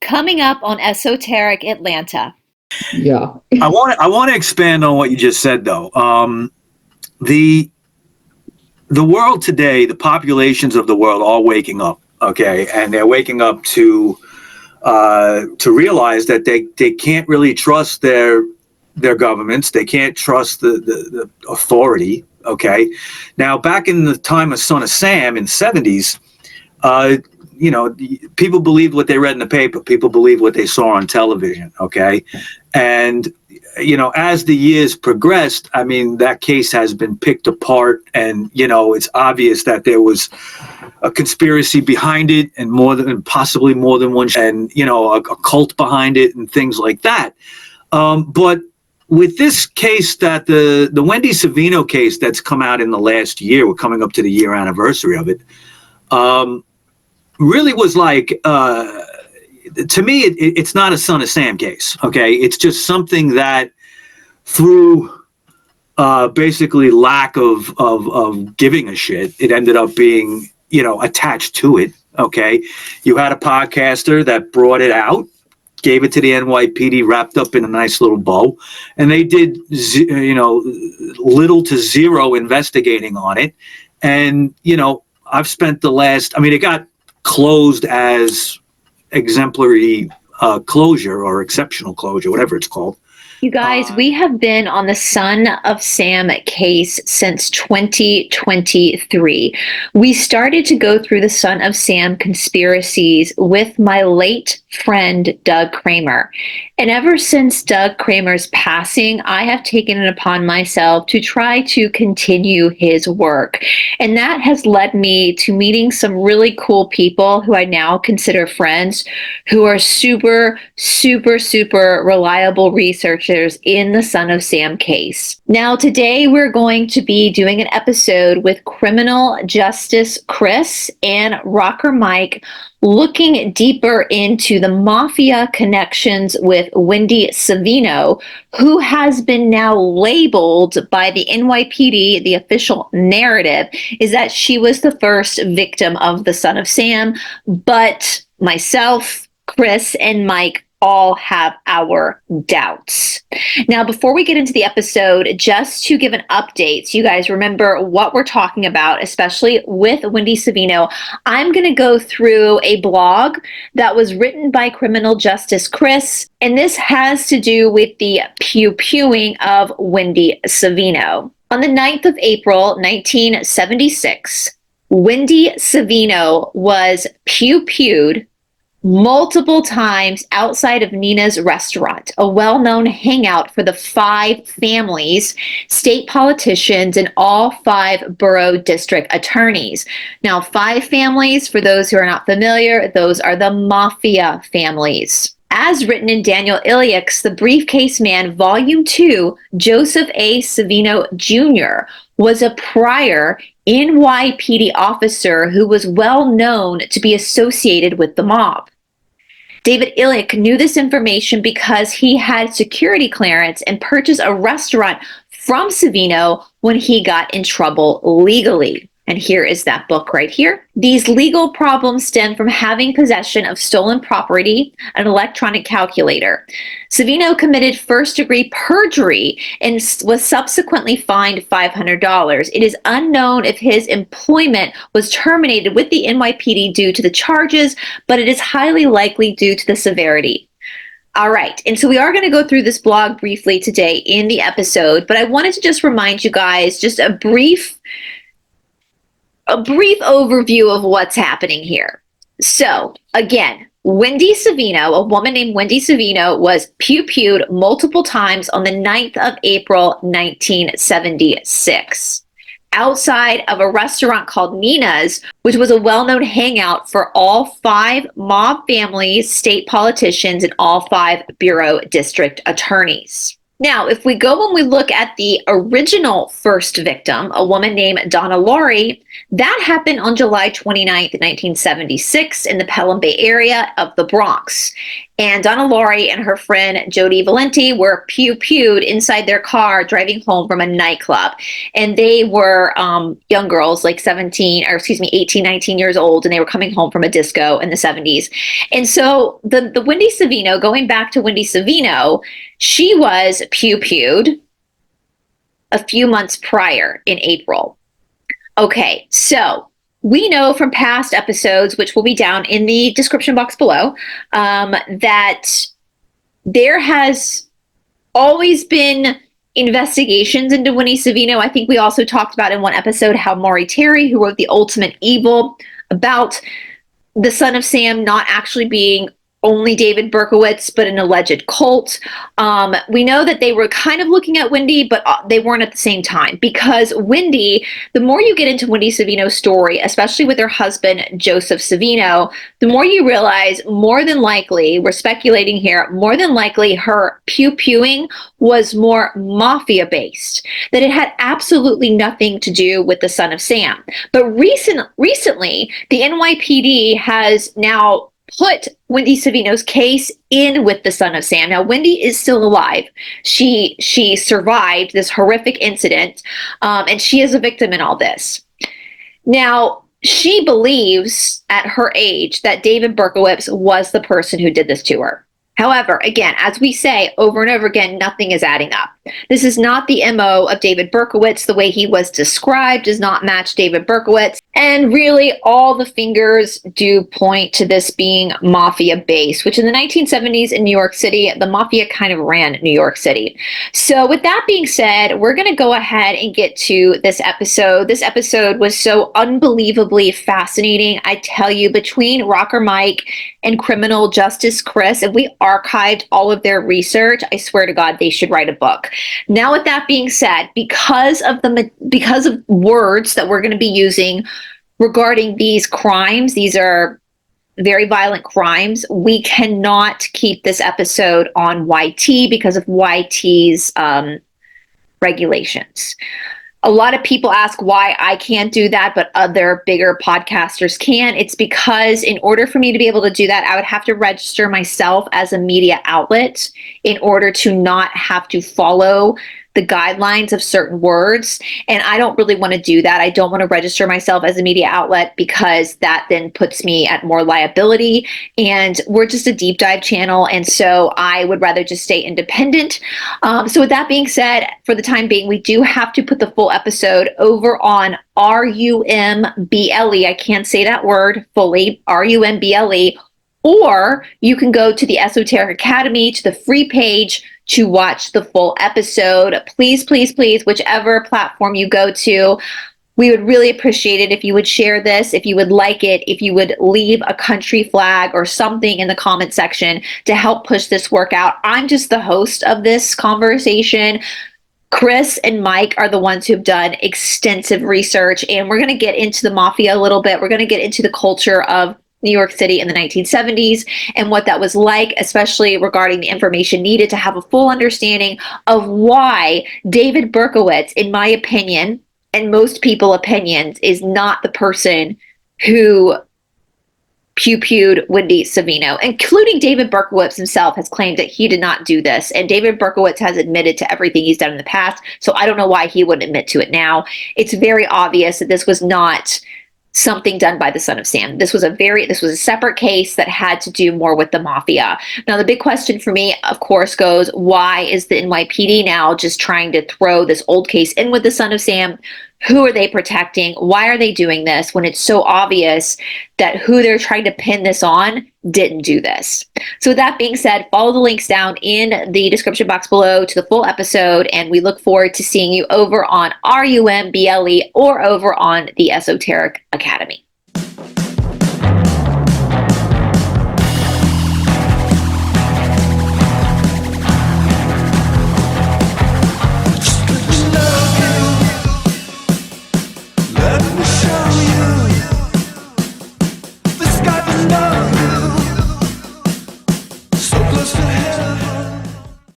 coming up on Esoteric Atlanta. Yeah. I want to expand on what you just said, though. The world today, the populations of the world, are waking up. Okay, and they're waking up to realize that they can't really trust their governments. They can't trust the authority. Okay, now back in the time of Son of Sam in the 70s, people believed what they read in the paper. People believed what they saw on television. Okay, and as the years progressed, I mean, that case has been picked apart, and it's obvious that there was a conspiracy behind it, and possibly more than one, and a cult behind it, and things like that. But with this case, that the Wendy Savino case that's come out in the last year, we're coming up to the year anniversary of it, really was like, to me, it's not a Son of Sam case. Okay, it's just something that through basically lack of giving a shit, it ended up being attached to it. Okay, you had a podcaster that brought it out, gave it to the NYPD, wrapped up in a nice little bow, and they did little to zero investigating on it. And I've spent it got closed as exemplary closure or exceptional closure, whatever it's called. You guys, we have been on the Son of Sam case since 2023. We started to go through the Son of Sam conspiracies with my late friend, Doug Kramer. And ever since Doug Kramer's passing, I have taken it upon myself to try to continue his work. And that has led me to meeting some really cool people who I now consider friends, who are super, super, super reliable researchers in the Son of Sam case. Now, today we're going to be doing an episode with Criminal Justice Chris and Rocker Mike, looking deeper into the mafia connections with Wendy Savino, who has been now labeled by the NYPD. The official narrative is that she was the first victim of the Son of Sam, but myself, Chris, and Mike all have our doubts. Now, before we get into the episode, just to give an update, so you guys remember what we're talking about, especially with Wendy Savino, I'm going to go through a blog that was written by Criminal Justice Chris, and this has to do with the pew-pewing of Wendy Savino. On the 9th of April, 1976, Wendy Savino was pew-pewed multiple times outside of Nina's restaurant, a well-known hangout for the 5 families, state politicians, and all 5 borough district attorneys. Now, 5 families, for those who are not familiar, those are the mafia families. As written in Daniel Iliak's The Briefcase Man, Volume 2, Joseph A. Savino Jr. was a prior NYPD officer who was well known to be associated with the mob. David Iliak knew this information because he had security clearance and purchased a restaurant from Savino when he got in trouble legally. And here is that book right here. These legal problems stem from having possession of stolen property, an electronic calculator. Savino committed first-degree perjury and was subsequently fined $500. It is unknown if his employment was terminated with the NYPD due to the charges, but it is highly likely due to the severity. All right, and so we are going to go through this blog briefly today in the episode, but I wanted to just remind you guys just a brief overview of what's happening here. So, again, Wendy Savino, a woman named Wendy Savino, was pew-pewed multiple times on the 9th of April, 1976, outside of a restaurant called Nina's, which was a well-known hangout for all 5 mob families, state politicians, and all 5 bureau district attorneys. Now, if we go and we look at the original first victim, a woman named Donna Laurie, that happened on July 29th, 1976 in the Pelham Bay area of the Bronx. And Donna Laurie and her friend Jody Valenti were pew-pewed inside their car driving home from a nightclub. And they were young girls, like 18, 19 years old, and they were coming home from a disco in the 70s. And so the Wendy Savino, going back to Wendy Savino, she was pew-pewed a few months prior in April. Okay, so we know from past episodes, which will be down in the description box below, that there has always been investigations into Winnie Savino. I think we also talked about in one episode how Maury Terry, who wrote The Ultimate Evil, about the Son of Sam not actually being only David Berkowitz, but an alleged cult. We know that they were kind of looking at Wendy, but they weren't at the same time, because Wendy, the more you get into Wendy Savino's story, especially with her husband, Joseph Savino, the more you realize, more than likely, we're speculating here, more than likely her pew-pewing was more mafia-based, that it had absolutely nothing to do with the Son of Sam. But recently, the NYPD has now put Wendy Savino's case in with the Son of Sam. Now, Wendy is still alive. She survived this horrific incident, and she is a victim in all this. Now, she believes at her age that David Berkowitz was the person who did this to her. However, again, as we say over and over again, nothing is adding up. This is not the MO of David Berkowitz. The way he was described does not match David Berkowitz. And really, all the fingers do point to this being mafia-based, which in the 1970s in New York City, the mafia kind of ran New York City. So with that being said, we're going to go ahead and get to this episode. This episode was so unbelievably fascinating. I tell you, between Rocker Mike and Criminal Justice Chris, if we archived all of their research, I swear to God, they should write a book. Now, with that being said, because of words that we're going to be using regarding these crimes, these are very violent crimes, we cannot keep this episode on YT because of YT's regulations. A lot of people ask why I can't do that, but other bigger podcasters can. It's because in order for me to be able to do that, I would have to register myself as a media outlet in order to not have to follow the guidelines of certain words. And I don't really want to do that. I don't want to register myself as a media outlet because that then puts me at more liability. And we're just a deep dive channel. And so I would rather just stay independent. So with that being said, for the time being, we do have to put the full episode over on RUMBLE. I can't say that word fully, RUMBLE. Or you can go to the Esoteric Academy, to the free page, to watch the full episode. Please, please, please, whichever platform you go to, we would really appreciate it if you would share this, if you would like it, if you would leave a country flag or something in the comment section to help push this work out. I'm just the host of this conversation. Chris and Mike are the ones who've done extensive research, and we're going to get into the mafia a little bit. We're going to get into the culture of New York City in the 1970s and what that was like, especially regarding the information needed to have a full understanding of why David Berkowitz, in my opinion, and most people's opinions, is not the person who pew-pewed Wendy Savino, including David Berkowitz himself has claimed that he did not do this. And David Berkowitz has admitted to everything he's done in the past. So I don't know why he wouldn't admit to it now. It's very obvious that this was not something done by the Son of Sam. This was a separate case that had to do more with the mafia. Now, the big question for me, of course, goes, why is the NYPD now just trying to throw this old case in with the Son of Sam? Who are they protecting? Why are they doing this when it's so obvious that who they're trying to pin this on didn't do this? So with that being said, follow the links down in the description box below to the full episode, and we look forward to seeing you over on RUMBLE or over on the Esoteric Academy.